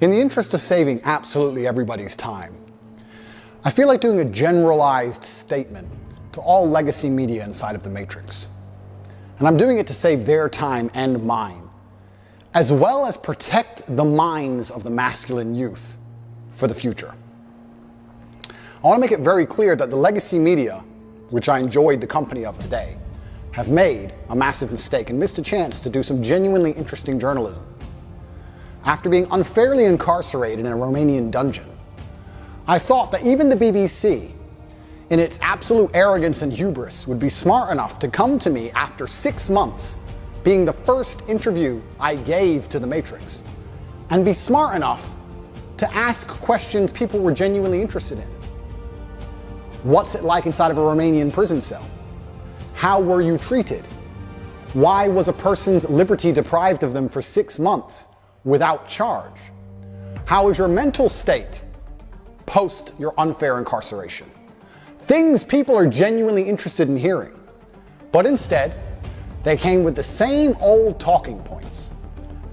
In the interest of saving absolutely everybody's time, I feel like doing a generalized statement to all legacy media inside of the Matrix. And I'm doing it to save their time and mine, as well as protect the minds of the masculine youth for the future. I want to make it very clear that the legacy media, which I enjoyed the company of today, have made a massive mistake and missed a chance to do some genuinely interesting journalism. After being unfairly incarcerated in a Romanian dungeon, I thought that even the BBC, in its absolute arrogance and hubris, would be smart enough to come to me after 6 months, being the first interview I gave to the Matrix, and be smart enough to ask questions people were genuinely interested in. What's it like inside of a Romanian prison cell? How were you treated? Why was a person's liberty deprived of them for 6 months without charge? How is your mental state post your unfair incarceration? Things people are genuinely interested in hearing. But instead, they came with the same old talking points.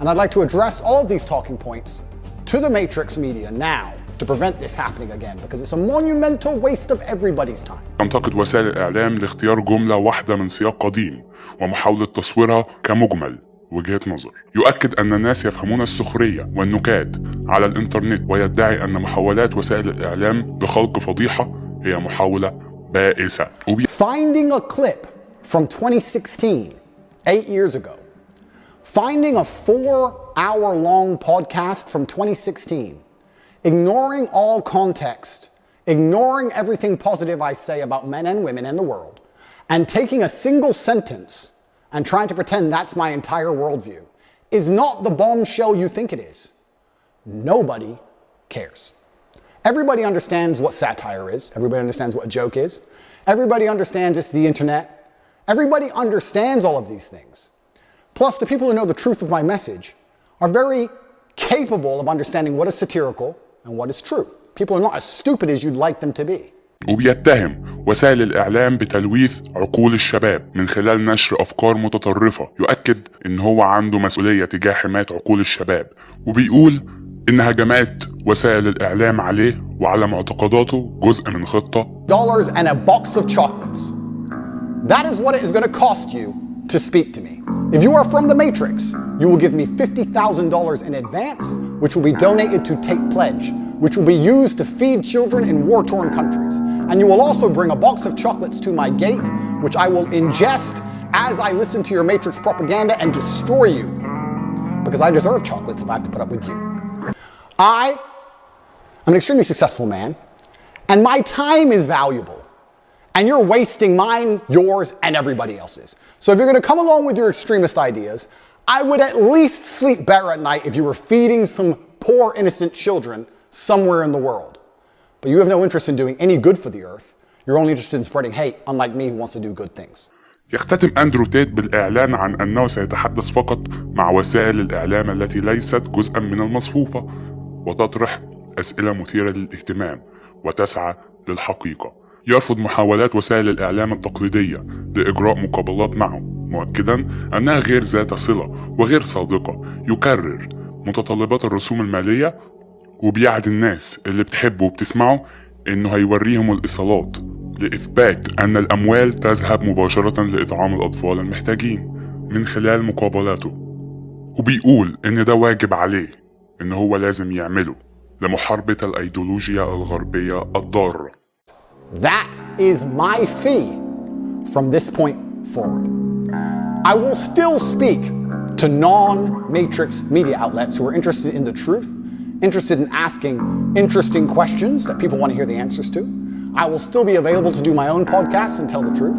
And I'd like to address all of these talking points to the Matrix media now to prevent this happening again, because it's a monumental waste of everybody's time. تنتقد وسائل الإعلام لاختيار جملة واحدة من سياق قديم ومحاولة تصويرها كمجمل وجهة نظر. يؤكد أن الناس يفهمون السخرية والنكات على الإنترنت، ويدعي أن محاولات وسائل الإعلام بخلق فضيحة هي محاولة بائسة. Finding a clip from 2016, 8 years ago, finding a 4-hour-long podcast from 2016, ignoring all context, ignoring everything positive I say about men and women and the world, and taking a single sentence and trying to pretend that's my entire worldview is not the bombshell you think it is. Nobody cares. Everybody understands what satire is. Everybody understands what a joke is. Everybody understands it's the internet. Everybody understands all of these things. Plus, the people who know the truth of my message are very capable of understanding what is satirical and what is true. People are not as stupid as you'd like them to be. وبيتهم وسائل الإعلام بتلويث عقول الشباب من خلال نشر أفكار متطرفة. يؤكد إن هو عنده مسؤولية تجاه حماية عقول الشباب، وبيقول إن هجمات وسائل الإعلام عليه وعلى معتقداته جزء من خطة. Dollars and a box of chocolates. That is what it is going to cost you to speak to me. If you are from the Matrix, you will give me $50,000 in advance, which will be donated to Take Pledge, which will be used to feed children in war-torn countries. And you will also bring a box of chocolates to my gate, which I will ingest as I listen to your Matrix propaganda and destroy you. Because I deserve chocolates if I have to put up with you. I am an extremely successful man, and my time is valuable. And you're wasting mine, yours, and everybody else's. So if you're going to come along with your extremist ideas, I would at least sleep better at night if you were feeding some poor innocent children somewhere in the world. But you have no interest in doing any good for the earth. You're only interested in spreading hate, unlike me who wants to do good things. يختتم أندرو بالإعلان عن أنه سيتحدث فقط مع وسائل الإعلام التي ليست جزءا من المصفوفة، وتطرح أسئلة مثيرة للاهتمام وتسعى للحقيقة. يرفض محاولات وسائل الإعلام التقليدية لإجراء مقابلات معه، مؤكدا أنها غير ذات صلة وغير صادقة. يكرر متطلبات الرسوم المالية، وبيعد الناس اللي بتحبه وبتسمعه إنه هيوريهم الإيصالات لإثبات أن الأموال تذهب مباشرة لإطعام الأطفال المحتاجين من خلال مقابلاته. وبيقول إن ده واجب عليه، إن هو لازم يعمله لمحاربة الأيديولوجيا الغربية الضارة. That is my fee from this point forward. I will still speak to non-Matrix media outlets who are interested in the truth, interested in asking interesting questions that people want to hear the answers to. I will still be available to do my own podcasts and tell the truth.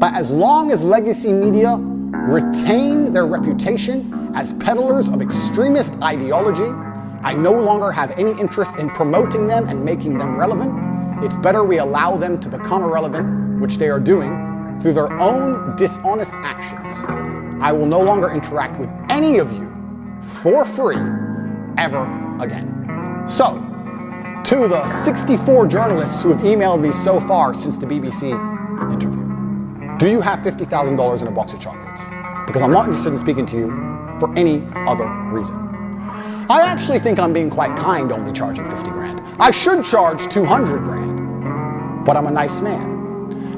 But as long as legacy media retain their reputation as peddlers of extremist ideology, I no longer have any interest in promoting them and making them relevant. It's better we allow them to become irrelevant, which they are doing, through their own dishonest actions. I will no longer interact with any of you for free ever again. So, to the 64 journalists who have emailed me so far since the BBC interview, do you have $50,000 in a box of chocolates? Because I'm not interested in speaking to you for any other reason. I actually think I'm being quite kind only charging 50 grand. I should charge 200 grand, but I'm a nice man.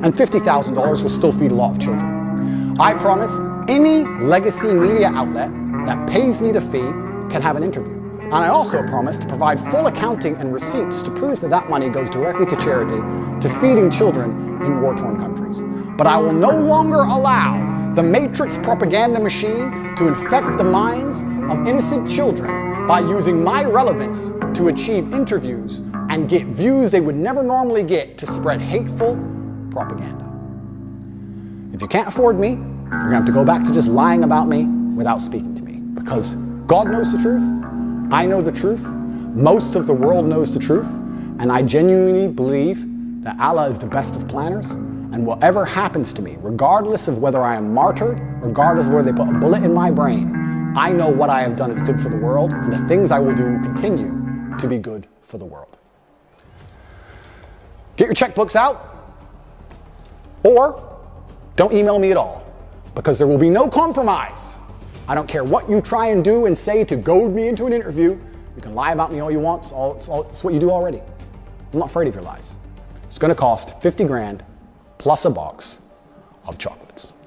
And $50,000 will still feed a lot of children. I promise any legacy media outlet that pays me the fee can have an interview. And I also promise to provide full accounting and receipts to prove that that money goes directly to charity, to feeding children in war-torn countries. But I will no longer allow the Matrix propaganda machine to infect the minds of innocent children by using my relevance to achieve interviews and get views they would never normally get to spread hateful propaganda. If you can't afford me, you're gonna have to go back to just lying about me without speaking to me. Because God knows the truth, I know the truth, most of the world knows the truth, and I genuinely believe that Allah is the best of planners, and whatever happens to me, regardless of whether I am martyred, regardless of whether they put a bullet in my brain, I know what I have done is good for the world, and the things I will do will continue to be good for the world. Get your checkbooks out, or don't email me at all, because there will be no compromise. I don't care what you try and do and say to goad me into an interview. You can lie about me all you want. It's what you do already. I'm not afraid of your lies. It's going to cost 50 grand plus a box of chocolates.